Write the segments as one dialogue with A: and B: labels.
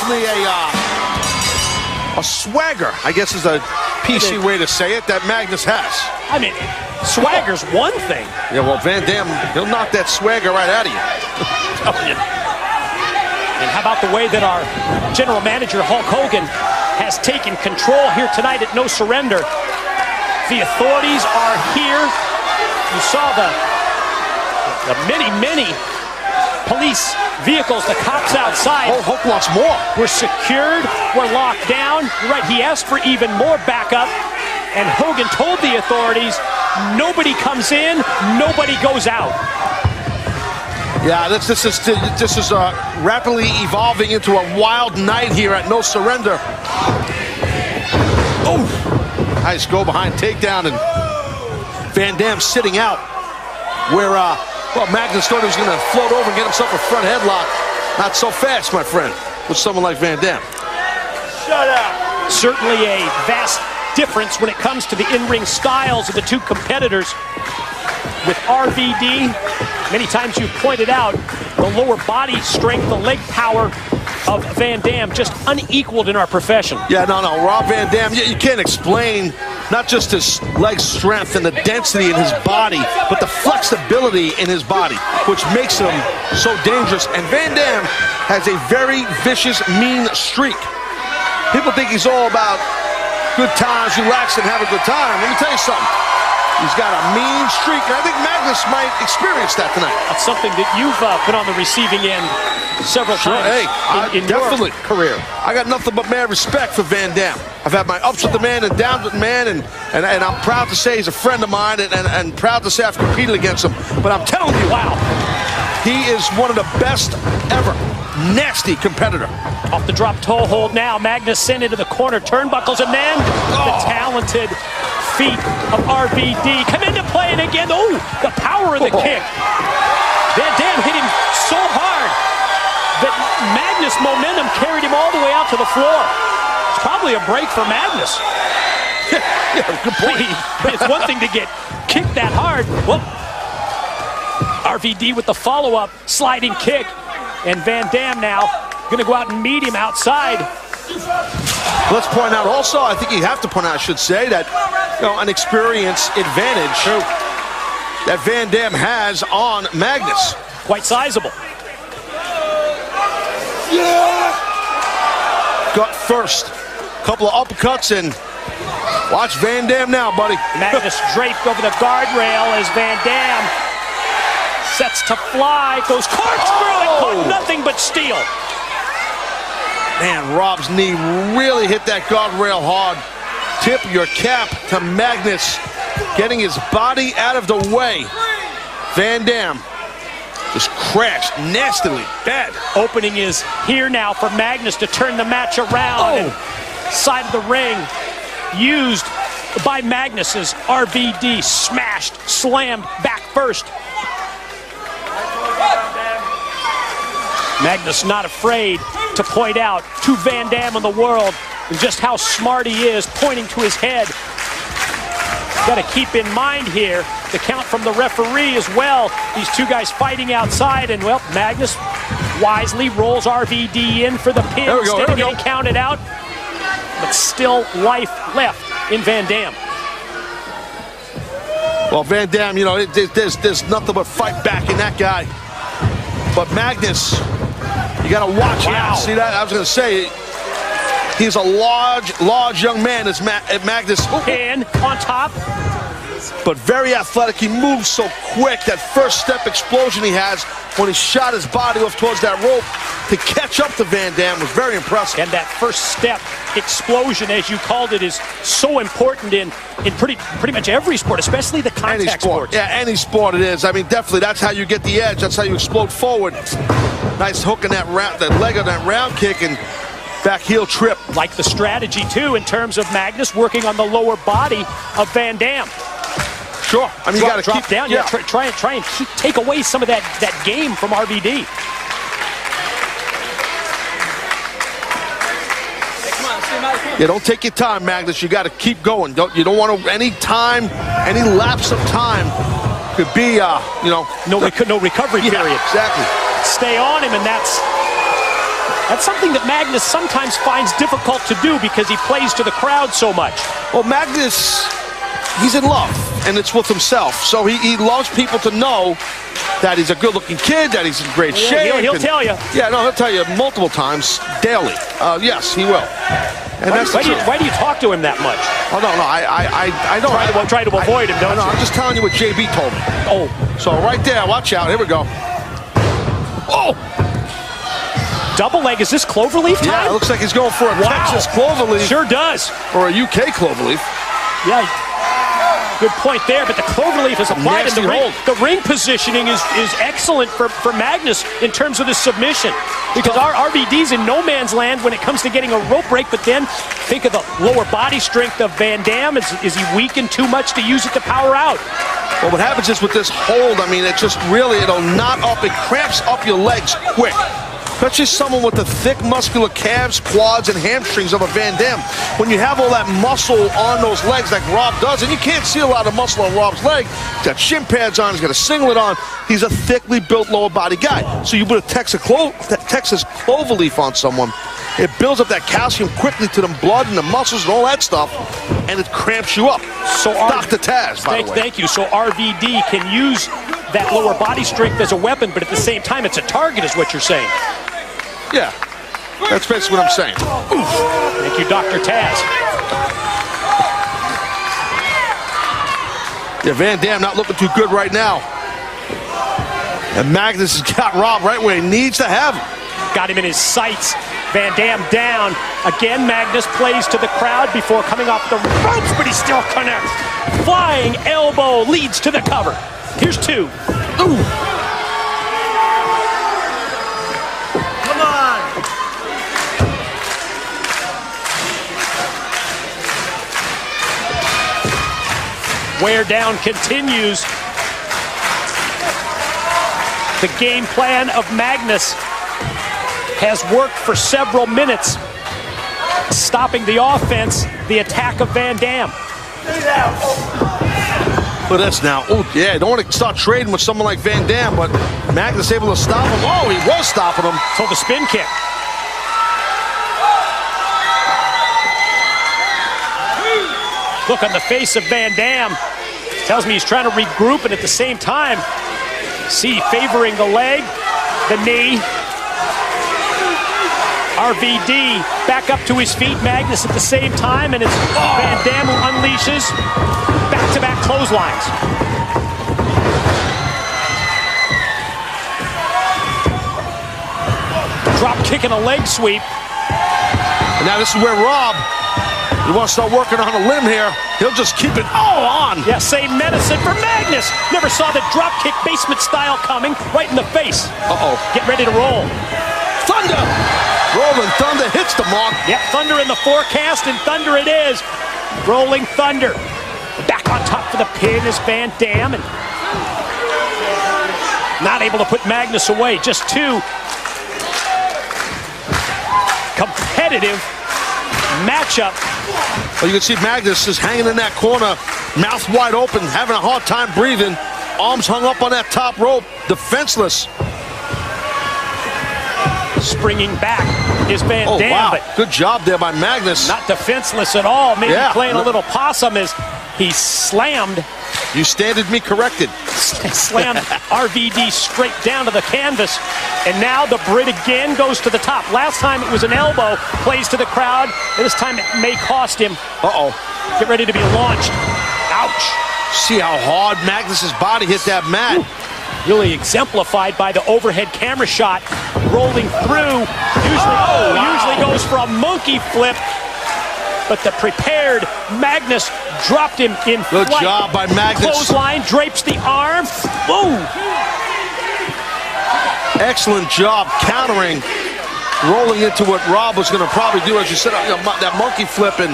A: definitely a swagger, I guess is a PC way to say it, that Magnus has.
B: I mean, swagger's one thing.
A: Yeah, well, Van Dam, he'll knock that swagger right out of you.
B: And how about the way that our general manager, Hulk Hogan, has taken control here tonight at No Surrender. The authorities are here. You saw the many police vehicles, the cops outside.
A: Oh, Hulk wants more.
B: We're secured, we're locked down. You're right, he asked for even more backup. And Hogan told the authorities, nobody comes in, nobody goes out.
A: Yeah, this is rapidly evolving into a wild night here at No Surrender. Oh, nice go behind takedown, and Van Dam sitting out where, well, Magnus thought he was going to float over and get himself a front headlock. Not so fast, my friend, with someone like Van Dam.
B: Shut up. Certainly a vast difference when it comes to the in-ring styles of the two competitors. With RVD, many times you pointed out the lower body strength, the leg power of Van Dam just unequaled in our profession.
A: Yeah, no, Rob Van Dam, you can't explain not just his leg strength and the density in his body, but the flexibility in his body, which makes him so dangerous. And Van Dam has a very vicious, mean streak. People think he's all about good times, relax and have a good time. Let me tell you something. He's got a mean streak, and I think Magnus might experience that tonight.
B: That's something that you've been on the receiving end several times in your career.
A: I got nothing but mad respect for Van Dam. I've had my ups with the man and downs with the man, and I'm proud to say he's a friend of mine, and proud to say I've competed against him. But I'm telling you,
B: wow,
A: he is one of the best ever. Nasty competitor.
B: Off the drop toe hold now. Magnus sent into the corner turnbuckles, and then the talented feet of RVD come into play, and again, oh, the power of the kick. Van Dam hit him so hard that Magnus' momentum carried him all the way out to the floor. It's probably a break for Magnus.
A: Yeah, good point.
B: It's one thing to get kicked that hard. Well, RVD with the follow-up sliding kick, and Van Dam now going to go out and meet him outside.
A: Let's point out also, I think you have to point out, I should say, that an experience advantage that Van Dam has on Magnus.
B: Quite sizable.
A: Yeah. Gut first. Couple of uppercuts, and watch Van Dam now, buddy.
B: Magnus draped over the guardrail as Van Dam sets to fly, goes corkscrew, and caught nothing but steel.
A: Man, Rob's knee really hit that guardrail hard. Tip your cap to Magnus, getting his body out of the way. Van Dam just crashed nastily, bad.
B: Opening is here now for Magnus to turn the match around. And side of the ring used by Magnus as RVD smashed, slammed back first. Magnus not afraid to point out to Van Dam and the world just how smart he is, pointing to his head. Got to keep in mind here the count from the referee as well. These two guys fighting outside, and well, Magnus wisely rolls RVD in for the pin instead of getting counted out. But still life left in Van Dam.
A: Well, Van Dam, there's nothing but fight back in that guy. But Magnus, you got to watch out. See that? I was going to say, he's a large young man, as Magnus.
B: And on top.
A: But very athletic. He moves so quick. That first step explosion he has when he shot his body off towards that rope to catch up to Van Dam was very impressive.
B: And that first step explosion, as you called it, is so important in pretty much every sport, especially the contact sports.
A: Yeah, any sport it is. I mean, definitely, that's how you get the edge. That's how you explode forward. Nice hook in that leg of that round kick, and back heel trip.
B: Like the strategy, too, in terms of Magnus working on the lower body of Van Dam.
A: Sure. I mean, you got to
B: drop down. Yeah, try and take away some of that game from RVD.
A: Yeah, don't take your time, Magnus. You got to keep going. You don't want to any lapse of time could be no
B: recovery period.
A: Exactly.
B: Stay on him, and that's That's something that Magnus sometimes finds difficult to do because he plays to the crowd so much.
A: Well, Magnus, he's in love, and it's with himself. So he loves people to know that he's a good-looking kid, that he's in great shape.
B: He'll tell you.
A: Yeah, no, he'll tell you multiple times, daily. Yes, he will. And
B: why do you talk to him that much?
A: Oh, no, I don't.
B: Try to avoid him, don't you?
A: I'm just telling you what JB told me.
B: Oh.
A: So right there, watch out. Here we go. Oh!
B: Double leg, is this cloverleaf time?
A: Yeah, it looks like he's going for a Texas cloverleaf.
B: Sure does.
A: Or a UK cloverleaf.
B: Yeah, good point there, but the cloverleaf is applied in the ring. The ring positioning is excellent for Magnus in terms of the submission. Because our RVD's in no man's land when it comes to getting a rope break, but then think of the lower body strength of Van Dam. Is he weakened too much to use it to power out?
A: Well, what happens is with this hold, I mean, it just really, it'll knot up, it cramps up your legs quick. Especially someone with the thick muscular calves, quads, and hamstrings of a Van Dam. When you have all that muscle on those legs like Rob does, and you can't see a lot of muscle on Rob's leg. He's got shin pads on, he's got a singlet on. He's a thickly built lower body guy. So you put a Texas cloverleaf on someone, it builds up that calcium quickly to the blood and the muscles and all that stuff, and it cramps you up. So Dr. Taz, by the way.
B: Thank you. So RVD can use that lower body strength as a weapon, but at the same time, it's a target, is what you're saying.
A: Yeah, that's basically what I'm saying.
B: Oof. Thank you, Dr. Taz.
A: Yeah, Van Dam not looking too good right now. And Magnus has got Rob right where he needs to have him.
B: Got him in his sights. Van Dam down. Again, Magnus plays to the crowd before coming off the ropes, but he still connects. Flying elbow leads to the cover. Here's two.
A: Ooh.
B: Wear down continues. The game plan of Magnus has worked for several minutes, stopping the offense, the attack of Van Dam.
A: Look at this now. Oh, yeah, don't want to start trading with someone like Van Dam, but Magnus able to stop him. Oh, he was stopping him.
B: So the spin kick. Look on the face of Van Dam. Tells me he's trying to regroup, and at the same time, see favoring the leg, the knee. RVD back up to his feet. Magnus at the same time, and it's Van Dam who unleashes back-to-back clotheslines. Drop kick and a leg sweep.
A: And now this is where Rob, you want to start working on a limb here. He'll just keep it all on.
B: Yeah, same medicine for Magnus. Never saw the drop kick basement style coming right in the face.
A: Uh-oh.
B: Get ready to roll.
A: Thunder! Rolling Thunder hits the mark.
B: Yeah, Thunder in the forecast, and Thunder it is. Rolling Thunder. Back on top for the pin is Van Dam, and not able to put Magnus away. Just two competitive matchup.
A: Well, you can see Magnus is hanging in that corner, mouth wide open, having a hard time breathing, arms hung up on that top rope, defenseless.
B: Springing back is Van Dam.
A: Wow.
B: But
A: good job there by Magnus.
B: Not defenseless at all. Maybe playing a little possum as he slammed.
A: You standed me corrected.
B: Slammed RVD straight down to the canvas. And now the Brit again goes to the top. Last time it was an elbow, plays to the crowd. And this time it may cost him.
A: Uh-oh.
B: Get ready to be launched. Ouch.
A: See how hard Magnus's body hit that mat.
B: Ooh. Really exemplified by the overhead camera shot. Rolling through. Usually goes for a monkey flip. But the prepared Magnus dropped him in
A: Good
B: flight.
A: job by Magnus.
B: Clothesline, drapes the arm. Whoa!
A: Excellent job countering, rolling into what Rob was going to probably do, as you said, that monkey flip, and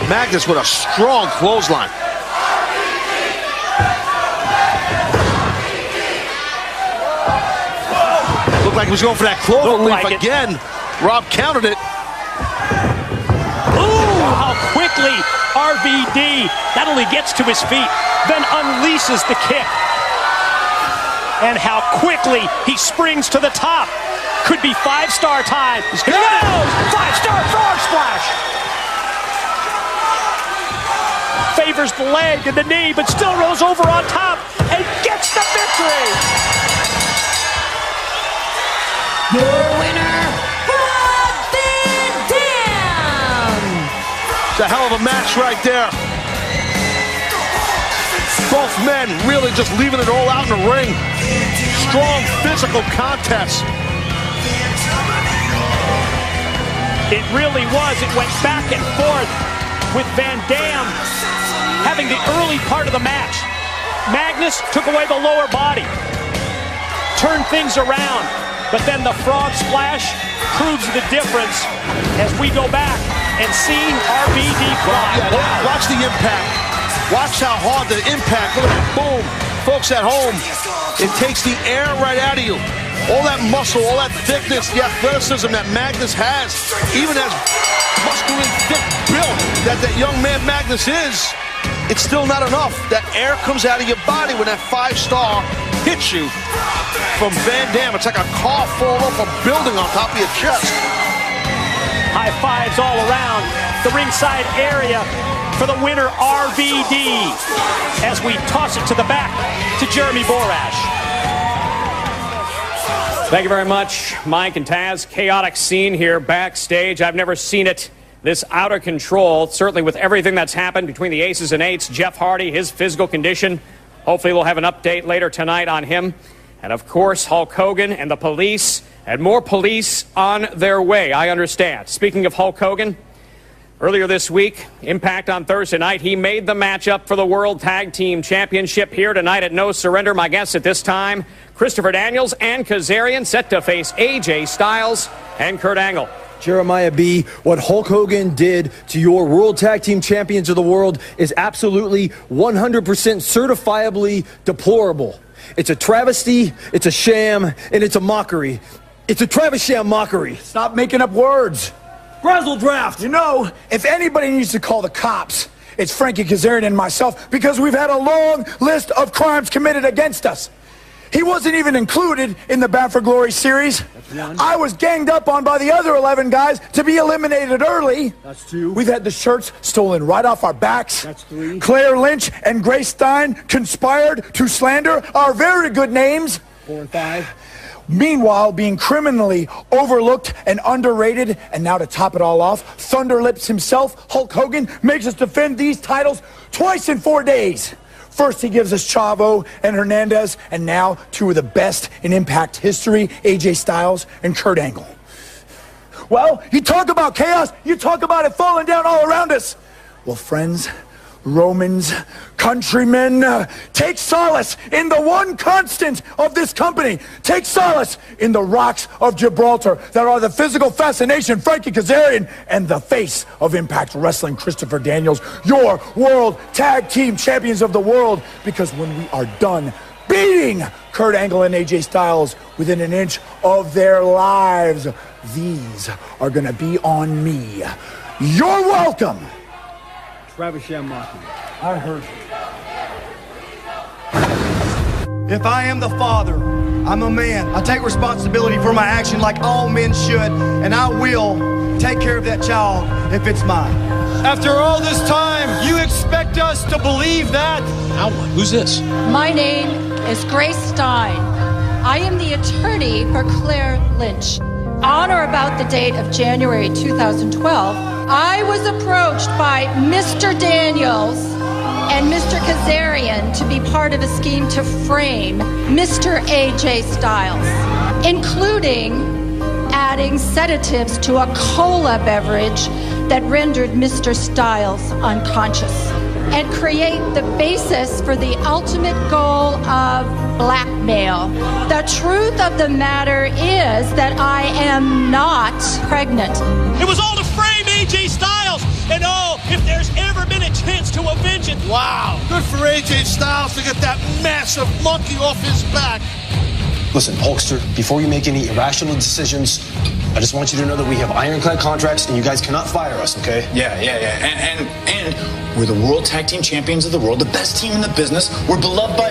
A: Magnus with a strong clothesline. Looked like he was going for that cloverleaf again. Rob countered it.
B: Ooh, how quickly RVD not only gets to his feet, then unleashes the kick. And how quickly he springs to the top. Could be 5-star time. Here it goes. 5-star frog splash. Favors the leg and the knee, but still rolls over on top and gets the victory.
C: Your winner, Van Dam.
A: It's a hell of a match right there. Both men really just leaving it all out in the ring. Strong physical contest.
B: It really was. It went back and forth with Van Dam having the early part of the match. Magnus took away the lower body, turned things around, but then the frog splash proves the difference as we go back and see RVD fly.
A: Yeah, watch the impact. Watch how hard the impact. Look at that, boom. Folks at home, it takes the air right out of you. All that muscle, all that thickness, the athleticism that Magnus has, even as muscularly thick built that young man Magnus is, it's still not enough. That air comes out of your body when that 5-star hits you from Van Dam. It's like a car falling off a building on top of your chest.
B: High fives all around the ringside area for the winner, RVD, as we toss it to the back to Jeremy Borash. Thank you very much, Mike and Taz. Chaotic scene here backstage. I've never seen it this out of control, certainly with everything that's happened between the aces and eights. Jeff Hardy, his physical condition. Hopefully we'll have an update later tonight on him. And of course, Hulk Hogan and the police, and more police on their way, I understand. Speaking of Hulk Hogan, earlier this week, Impact on Thursday night, he made the matchup for the World Tag Team Championship here tonight at No Surrender. My guests at this time, Christopher Daniels and Kazarian, set to face AJ Styles and Kurt Angle.
D: Jeremiah B., what Hulk Hogan did to your World Tag Team Champions of the world is absolutely 100% certifiably deplorable. It's a travesty, it's a sham, and it's a mockery. It's a Travis sham mockery.
E: Stop making up words.
D: Razzle draft.
E: You know, if anybody needs to call the cops, it's Frankie Kazarian and myself, because we've had a long list of crimes committed against us. He wasn't even included in the Bound for Glory series. I was ganged up on by the other 11 guys to be eliminated early.
D: That's 2.
E: We've had the shirts stolen right off our backs.
D: That's 3.
E: Claire Lynch and Grace Stein conspired to slander our very good names.
D: 4 and 5.
E: Meanwhile, being criminally overlooked and underrated, and now to top it all off, Thunder Lips himself, Hulk Hogan, makes us defend these titles twice in 4 days. First, he gives us Chavo and Hernandez, and now 2 of the best in Impact history, AJ Styles and Kurt Angle. Well, you talk about chaos, you talk about it falling down all around us. Well, friends, Romans, countrymen, take solace in the one constant of this company. Take solace in the rocks of Gibraltar that are the physical fascination, Frankie Kazarian, and the face of Impact Wrestling, Christopher Daniels, your World Tag Team Champions of the world. Because when we are done beating Kurt Angle and AJ Styles within an inch of their lives, these are going to be on me. You're welcome.
D: Travis sham mockery.
E: I heard you.
F: If I am the father, I'm a man. I take responsibility for my action like all men should, and I will take care of that child if it's mine.
G: After all this time, you expect us to believe that?
A: Now what? Who's this?
C: My name is Grace Stein. I am the attorney for Claire Lynch. On or about the date of January 2012, I was approached by Mr. Daniels and Mr. Kazarian to be part of a scheme to frame Mr. AJ Styles, including adding sedatives to a cola beverage that rendered Mr. Styles unconscious, and create the basis for the ultimate goal of blackmail. The truth of the matter is that I am not pregnant.
G: It was all to frame AJ Styles, and oh, if there's ever been a chance to avenge it.
A: Wow. Good for AJ Styles to get that massive monkey off his back.
H: Listen, Hulkster, before you make any irrational decisions, I just want you to know that we have ironclad contracts and you guys cannot fire us, okay?
I: Yeah. And we're the World Tag Team Champions of the world, the best team in the business. We're beloved by